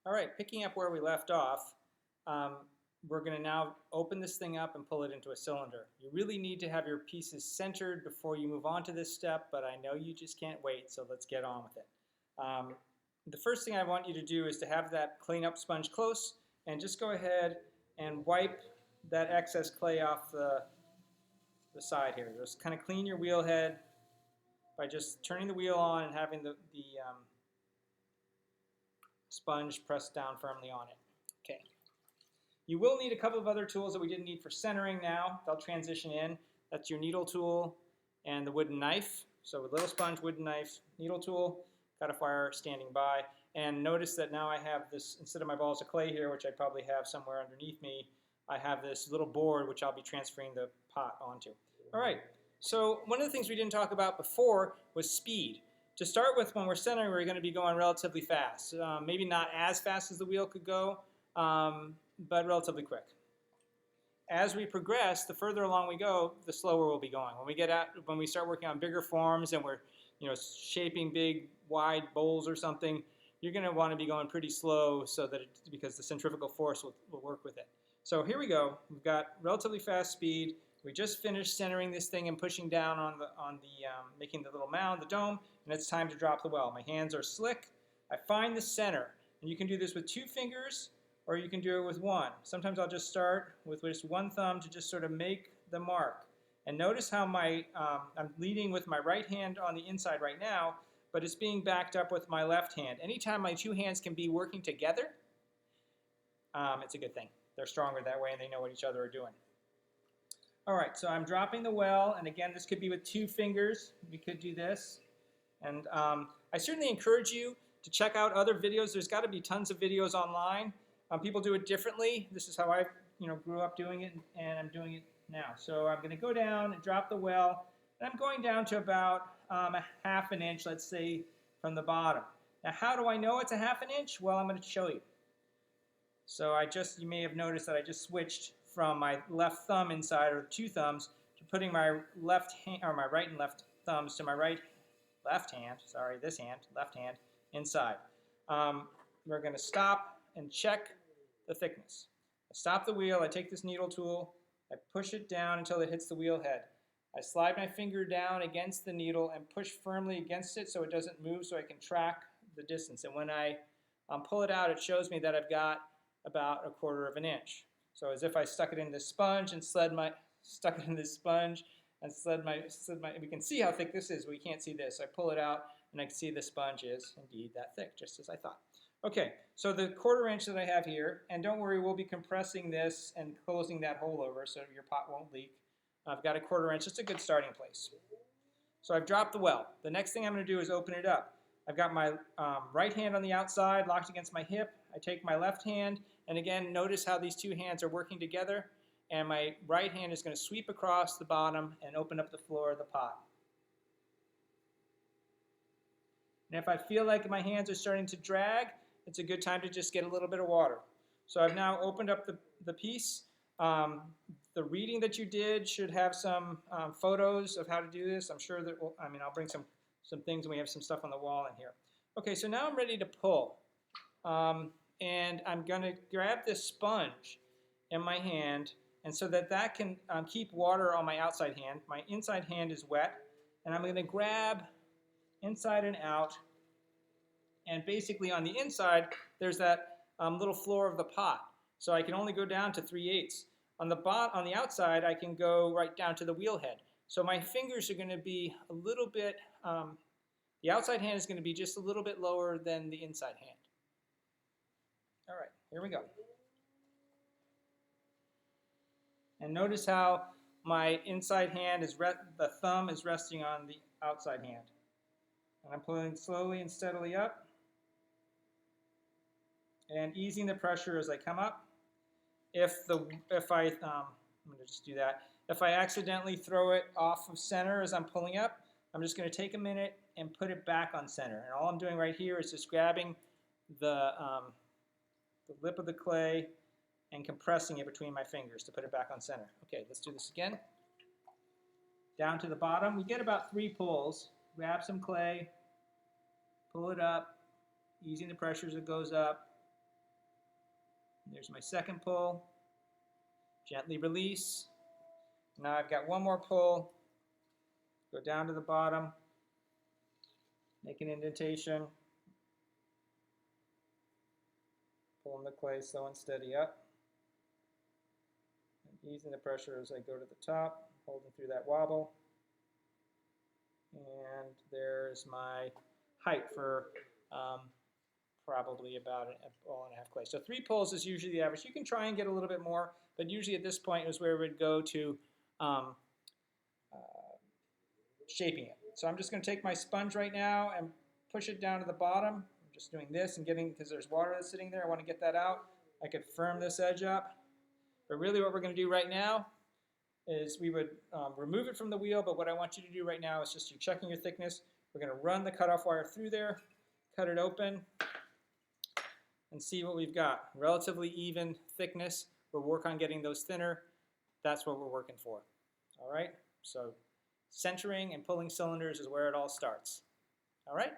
All right, picking up where we left off, um, we're going to now open this thing up and pull it into a cylinder. You really need to have your pieces centered before you move on to this step, but I know you just can't wait, so let's get on with it. The first thing I want you to do is to have that cleanup sponge close and just go ahead and wipe that excess clay off the side here. Just kind of clean your wheel head by just turning the wheel on and having the sponge pressed down firmly on it. Okay. You will need a couple of other tools that we didn't need for centering now. They'll transition in. That's your needle tool and the wooden knife. So with little sponge, wooden knife, needle tool, cutifier standing by. And notice that now I have this, instead of my balls of clay here, which I probably have somewhere underneath me, I have this little board which I'll be transferring the pot onto. All right, so one of the things we didn't talk about before was speed. To start with, when we're centering, we're going to be going relatively fast. Maybe not as fast as the wheel could go, but relatively quick. As we progress, the further along we go, the slower we'll be going. When we start working on bigger forms and we're shaping big, wide bowls or something, you're going to want to be going pretty slow because the centrifugal force will work with it. So here we go. We've got relatively fast speed. We just finished centering this thing and pushing down on making the little mound, the dome, and it's time to drop the well. My hands are slick. I find the center, and you can do this with 2 fingers, or you can do it with 1. Sometimes I'll just start with just 1 thumb to just sort of make the mark. And notice how I'm leading with my right hand on the inside right now, but it's being backed up with my left hand. Anytime my 2 hands can be working together, it's a good thing. They're stronger that way, and they know what each other are doing. All right, so I'm dropping the well, and again, this could be with 2 fingers. We could do this. And I certainly encourage you to check out other videos. There's got to be tons of videos online. People do it differently. This is how I grew up doing it, and I'm doing it now. So I'm going to go down and drop the well, and I'm going down to about a ½ an inch, let's say, from the bottom. Now, how do I know it's a ½ an inch? Well, I'm going to show you. So you may have noticed that I just switched from my left thumb inside, or 2 thumbs, to putting my left hand, or my right and left thumbs to my left hand inside. We're going to stop and check the thickness. I stop the wheel, I take this needle tool, I push it down until it hits the wheel head. I slide my finger down against the needle and push firmly against it so it doesn't move, so I can track the distance. And when I pull it out, it shows me that I've got about 1/4 inch. So as if I stuck it in this sponge and slid my, we can see how thick this is, but we can't see this. I pull it out and I can see the sponge is indeed that thick, just as I thought. Okay, so the 1/4 inch that I have here, and don't worry, we'll be compressing this and closing that hole over so your pot won't leak. I've got a 1/4 inch, just a good starting place. So I've dropped the well. The next thing I'm going to do is open it up. I've got my right hand on the outside locked against my hip. I take my left hand, and again, notice how these 2 hands are working together, and my right hand is going to sweep across the bottom and open up the floor of the pot. And if I feel like my hands are starting to drag, it's a good time to just get a little bit of water. So I've now opened up the piece. The reading that you did should have some photos of how to do this. I'm sure that I'll bring some things, and we have some stuff on the wall in here. Okay, so now I'm ready to pull. And I'm going to grab this sponge in my hand, and so that can keep water on my outside hand. My inside hand is wet, and I'm going to grab inside and out. And basically on the inside, there's that little floor of the pot. So I can only go down to 3/8. On the outside, I can go right down to the wheel head. So my fingers are going to be a little bit, the outside hand is going to be just a little bit lower than the inside hand. All right, here we go. And notice how my inside hand the thumb is resting on the outside hand. And I'm pulling slowly and steadily up and easing the pressure as I come up. I'm going to just do that. If I accidentally throw it off of center as I'm pulling up, I'm just going to take a minute and put it back on center. And all I'm doing right here is just grabbing the lip of the clay and compressing it between my fingers to put it back on center. Okay, let's do this again. Down to the bottom. We get about 3 pulls. Grab some clay, pull it up, easing the pressure as it goes up, There's my second pull. Gently release. Now I've got one more pull. Go down to the bottom. Make an indentation. Pulling the clay slow and steady up. And easing the pressure as I go to the top, holding through that wobble. And there's my height for probably about a ball and a half clay. So 3 pulls is usually the average. You can try and get a little bit more, but usually at this point is where we'd go to shaping it. So I'm just going to take my sponge right now and push it down to the bottom. I'm just doing this and getting, because there's water that's sitting there, I want to get that out. I could firm this edge up. But really what we're going to do right now is we would remove it from the wheel, but what I want you to do right now is just you're checking your thickness. We're going to run the cutoff wire through there, cut it open, and see what we've got. Relatively even thickness. We'll work on getting those thinner. That's what we're working for. All right? So centering and pulling cylinders is where it all starts. All right?